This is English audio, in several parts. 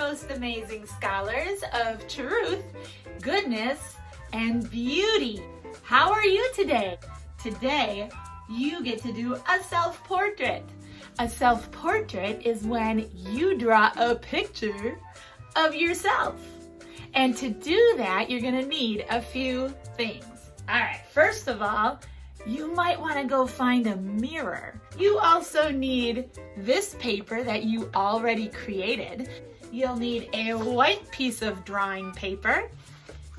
most amazing scholars of truth, goodness, and beauty. How are you today? Today, you get to do a self-portrait. A self-portrait is when you draw a picture of yourself. And to do that, you're gonna need a few things. All right, first of all, you might wanna go find a mirror. You also need this paper that you already created. You'll need a white piece of drawing paper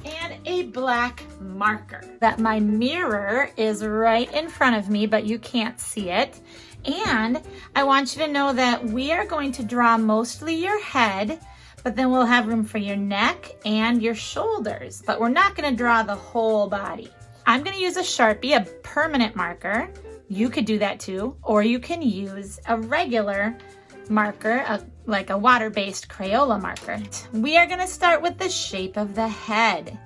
and a black marker. That my mirror is right in front of me, but you can't see it. And I want you to know that we are going to draw mostly your head, but then we'll have room for your neck and your shoulders, but we're not gonna draw the whole body. I'm gonna use a Sharpie, a permanent marker. You could do that too, or you can use a regular marker, like a water-based Crayola marker. We are gonna start with the shape of the head.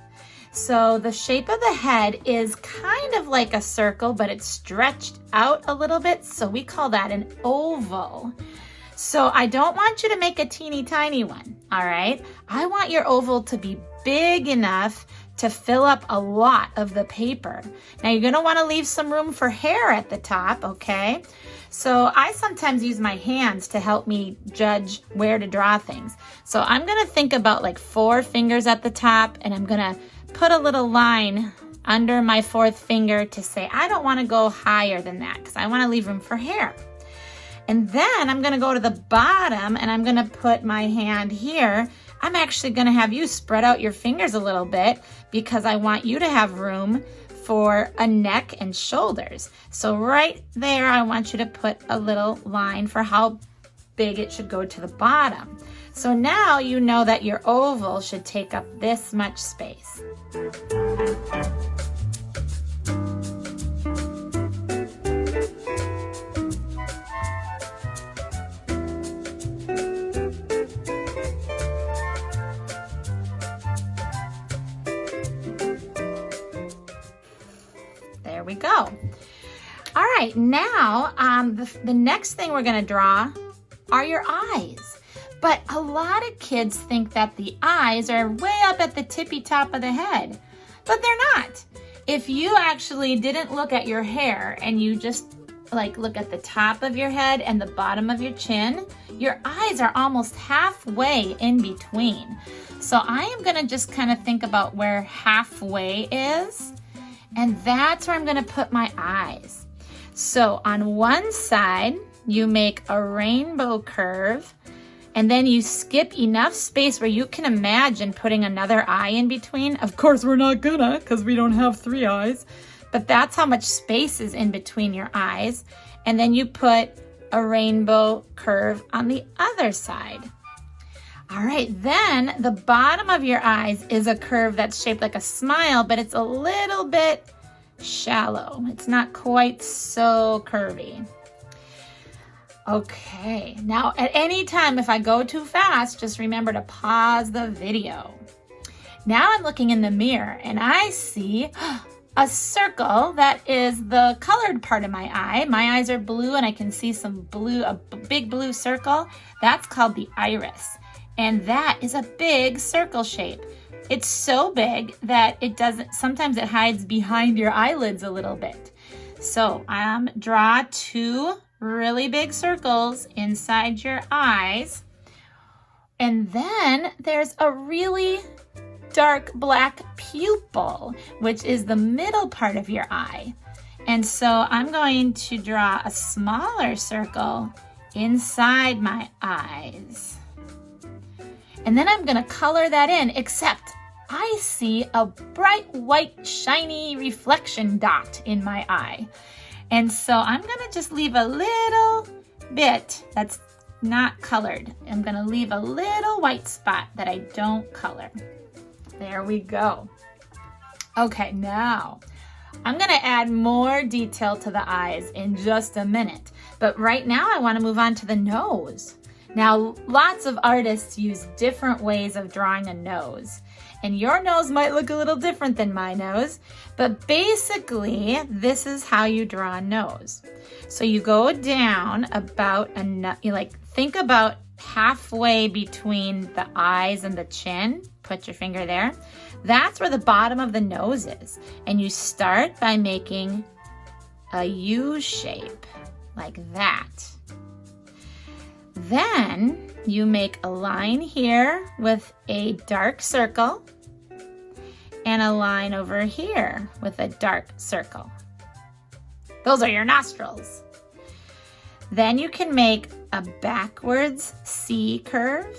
So the shape of the head is kind of like a circle, but it's stretched out a little bit, so we call that an oval. So I don't want you to make a teeny tiny one, all right? I want your oval to be big enough to fill up a lot of the paper. Now you're gonna wanna leave some room for hair at the top, okay? So I sometimes use my hands to help me judge where to draw things. So I'm gonna think about like 4 fingers at the top, and I'm gonna put a little line under my 4th finger to say, I don't wanna go higher than that because I wanna leave room for hair. And then I'm gonna go to the bottom and I'm gonna put my hand here. I'm actually gonna have you spread out your fingers a little bit because I want you to have room for a neck and shoulders. So right there, I want you to put a little line for how big it should go to the bottom. So now you know that your oval should take up this much space. There we go. All right, now the next thing we're gonna draw are your eyes. But a lot of kids think that the eyes are way up at the tippy top of the head, but they're not. If you actually didn't look at your hair and you just like look at the top of your head and the bottom of your chin, your eyes are almost halfway in between. So I am gonna just kind of think about where halfway is, and that's where I'm gonna put my eyes. So on one side, you make a rainbow curve, and then you skip enough space where you can imagine putting another eye in between. Of course, we're not gonna, because we don't have 3 eyes, but that's how much space is in between your eyes. And then you put a rainbow curve on the other side. All right, then the bottom of your eyes is a curve that's shaped like a smile, but it's a little bit shallow. It's not quite so curvy. Okay, now at any time if I go too fast, just remember to pause the video. Now I'm looking in the mirror and I see a circle that is the colored part of my eye. My eyes are blue and I can see some blue, a big blue circle. That's called the iris. And that is a big circle shape. It's so big that sometimes it hides behind your eyelids a little bit. So draw 2 really big circles inside your eyes. And then there's a really dark black pupil, which is the middle part of your eye. And so I'm going to draw a smaller circle inside my eyes. And then I'm gonna color that in, except I see a bright white shiny reflection dot in my eye. And so I'm gonna just leave a little bit that's not colored. I'm gonna leave a little white spot that I don't color. There we go. Okay, now I'm gonna add more detail to the eyes in just a minute. But right now I wanna move on to the nose. Now, lots of artists use different ways of drawing a nose. And your nose might look a little different than my nose, but basically, this is how you draw a nose. So you go down about think about halfway between the eyes and the chin. Put your finger there. That's where the bottom of the nose is. And you start by making a U shape like that. Then you make a line here with a dark circle and a line over here with a dark circle. Those are your nostrils. Then you can make a backwards C curve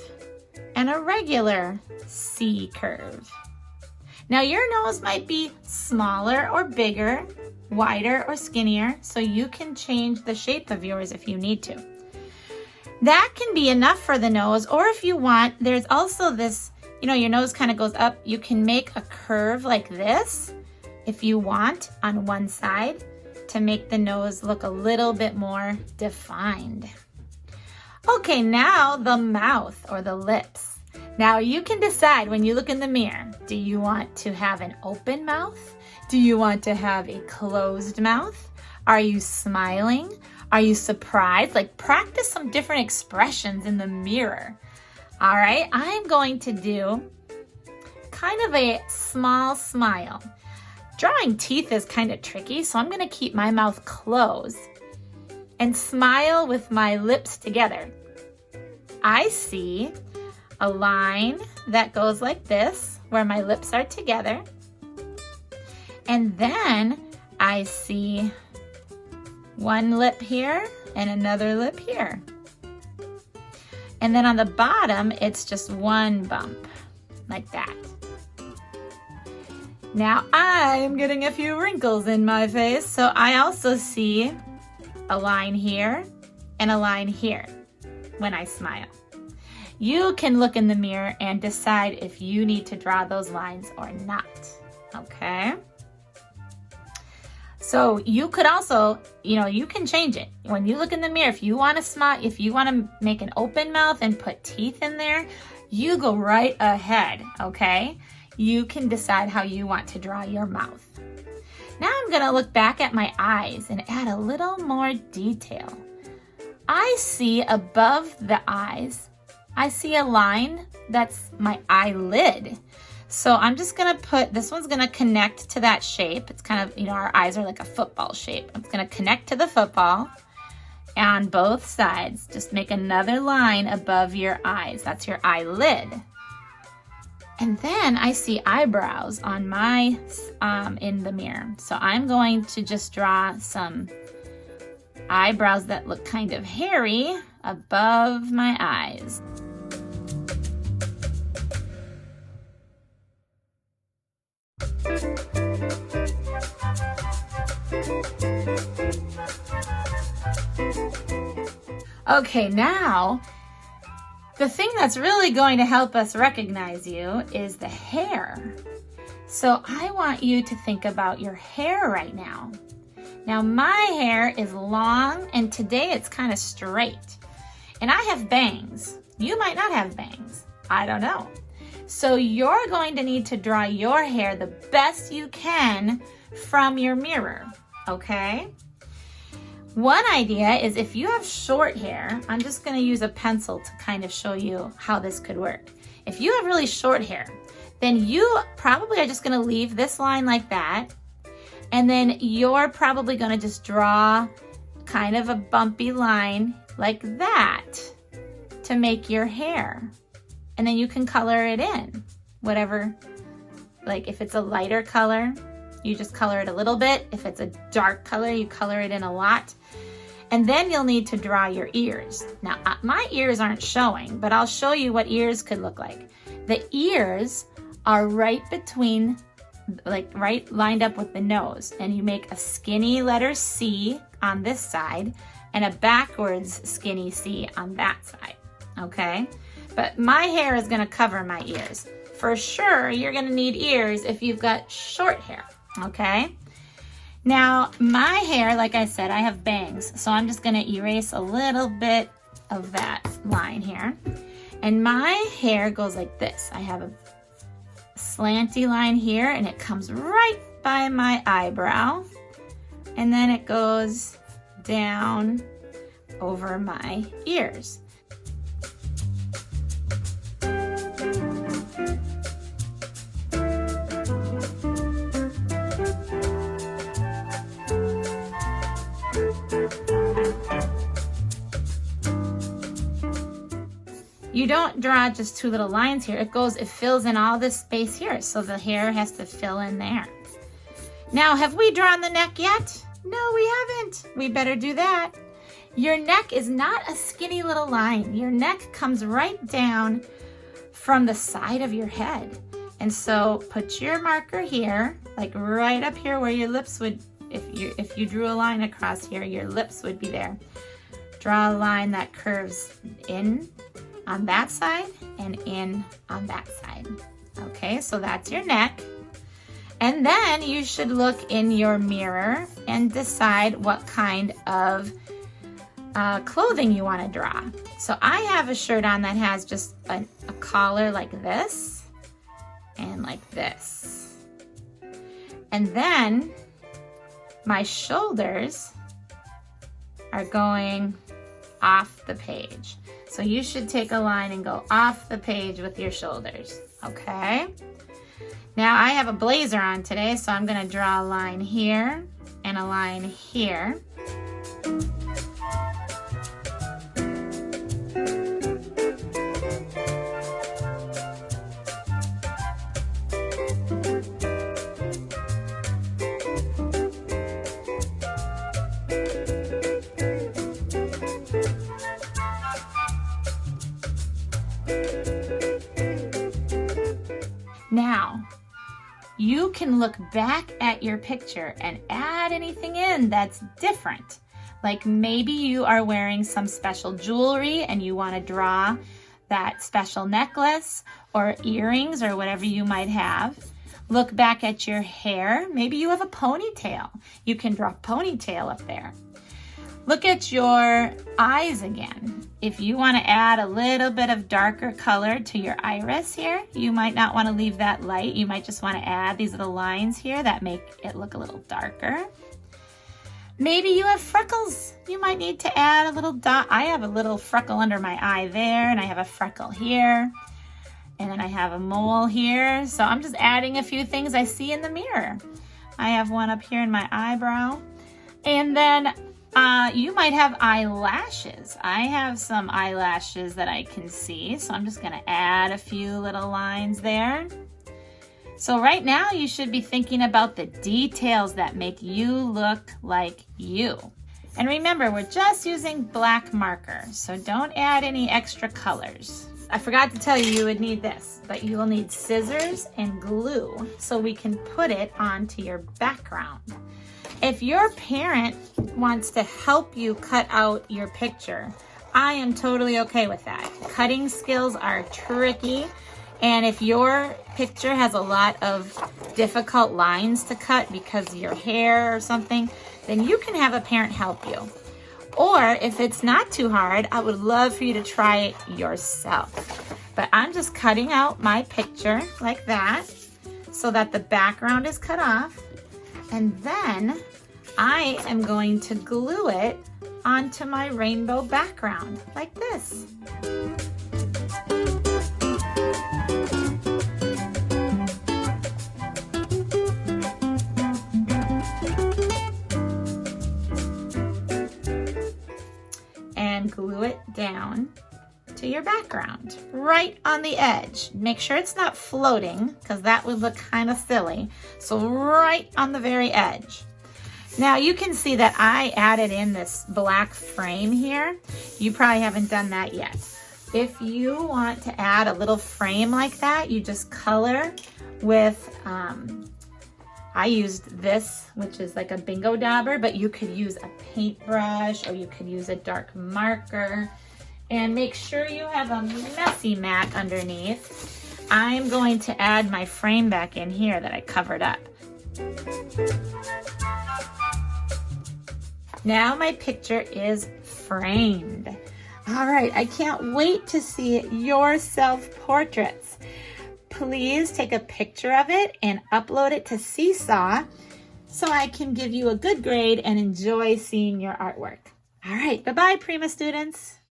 and a regular C curve. Now your nose might be smaller or bigger, wider or skinnier, so you can change the shape of yours if you need to. That can be enough for the nose, or if you want, there's also this, your nose kind of goes up. You can make a curve like this if you want on one side to make the nose look a little bit more defined. Okay, now the mouth or the lips. Now you can decide when you look in the mirror, do you want to have an open mouth? Do you want to have a closed mouth? Are you smiling? Are you surprised? Like, practice some different expressions in the mirror. All right, I'm going to do kind of a small smile. Drawing teeth is kind of tricky, so I'm going to keep my mouth closed and smile with my lips together. I see a line that goes like this, where my lips are together. And then I see one lip here and another lip here. And then on the bottom, it's just one bump, like that. Now I'm getting a few wrinkles in my face, so I also see a line here and a line here when I smile. You can look in the mirror and decide if you need to draw those lines or not, okay? So you could also, you can change it. When you look in the mirror, if you want to smile, if you want to make an open mouth and put teeth in there, you go right ahead, okay? You can decide how you want to draw your mouth. Now I'm going to look back at my eyes and add a little more detail. I see above the eyes, I see a line that's my eyelid. So I'm just going to put, this one's going to connect to that shape. It's kind of, our eyes are like a football shape. It's going to connect to the football on both sides. Just make another line above your eyes. That's your eyelid. And then I see eyebrows on my, in the mirror. So I'm going to just draw some eyebrows that look kind of hairy above my eyes. Okay, now the thing that's really going to help us recognize you is the hair. So I want you to think about your hair right now. Now my hair is long and today it's kind of straight. And I have bangs. You might not have bangs. I don't know. So you're going to need to draw your hair the best you can from your mirror, okay? One idea is if you have short hair, I'm just going to use a pencil to kind of show you how this could work. If you have really short hair, then you probably are just going to leave this line like that, and then you're probably going to just draw kind of a bumpy line like that to make your hair. And then you can color it in, whatever, like if it's a lighter color, you just color it a little bit. If it's a dark color, you color it in a lot. And then you'll need to draw your ears. Now, my ears aren't showing, but I'll show you what ears could look like. The ears are right between, like right lined up with the nose. And you make a skinny letter C on this side and a backwards skinny C on that side, okay? But my hair is gonna cover my ears. For sure, you're gonna need ears if you've got short hair, okay? Now, my hair, like I said, I have bangs, so I'm just gonna erase a little bit of that line here. And my hair goes like this. I have a slanty line here, and it comes right by my eyebrow. And then it goes down over my ears. you don't draw just two little lines here. It fills in all this space here. So the hair has to fill in there. Now, have we drawn the neck yet? No, we haven't. We better do that. Your neck is not a skinny little line. Your neck comes right down from the side of your head. And so put your marker here, like right up here where your lips would, if you drew a line across here, your lips would be there. Draw a line that curves in on that side and in on that side. Okay, so that's your neck. And then you should look in your mirror and decide what kind of clothing you want to draw. So I have a shirt on that has just a collar like this and like this. And then my shoulders are going off the page. So you should take a line and go off the page with your shoulders, okay? Now I have a blazer on today, so I'm gonna draw a line here and a line here. Now, you can look back at your picture and add anything in that's different. Like maybe you are wearing some special jewelry and you want to draw that special necklace or earrings or whatever you might have. Look back at your hair. Maybe you have a ponytail. You can draw ponytail up there. Look at your eyes again. If you want to add a little bit of darker color to your iris here, you might not want to leave that light. You might just want to add these little lines here that make it look a little darker. Maybe you have freckles. You might need to add a little dot. I have a little freckle under my eye there, and I have a freckle here, and then I have a mole here. So I'm just adding a few things I see in the mirror. I have one up here in my eyebrow. And then you might have eyelashes. I have some eyelashes that I can see, so I'm just gonna add a few little lines there. So right now you should be thinking about the details that make you look like you. And remember, we're just using black marker, so don't add any extra colors. I forgot to tell you, you would need this, but you will need scissors and glue so we can put it onto your background. If your parent wants to help you cut out your picture, I am totally okay with that. Cutting skills are tricky, and if your picture has a lot of difficult lines to cut because of your hair or something, then you can have a parent help you. Or if it's not too hard, I would love for you to try it yourself. But I'm just cutting out my picture like that so that the background is cut off. And then I am going to glue it onto my rainbow background like this. And glue it down to your background, right on the edge. Make sure it's not floating because that would look kind of silly. So right on the very edge. Now you can see that I added in this black frame here. You probably haven't done that yet. If you want to add a little frame like that, you just color with, I used this, which is like a bingo dauber, but you could use a paintbrush or you could use a dark marker. And make sure you have a messy mat underneath. I'm going to add my frame back in here that I covered up. Now my picture is framed. All right, I can't wait to see your self-portraits. Please take a picture of it and upload it to Seesaw so I can give you a good grade and enjoy seeing your artwork. All right, bye-bye, Prima students.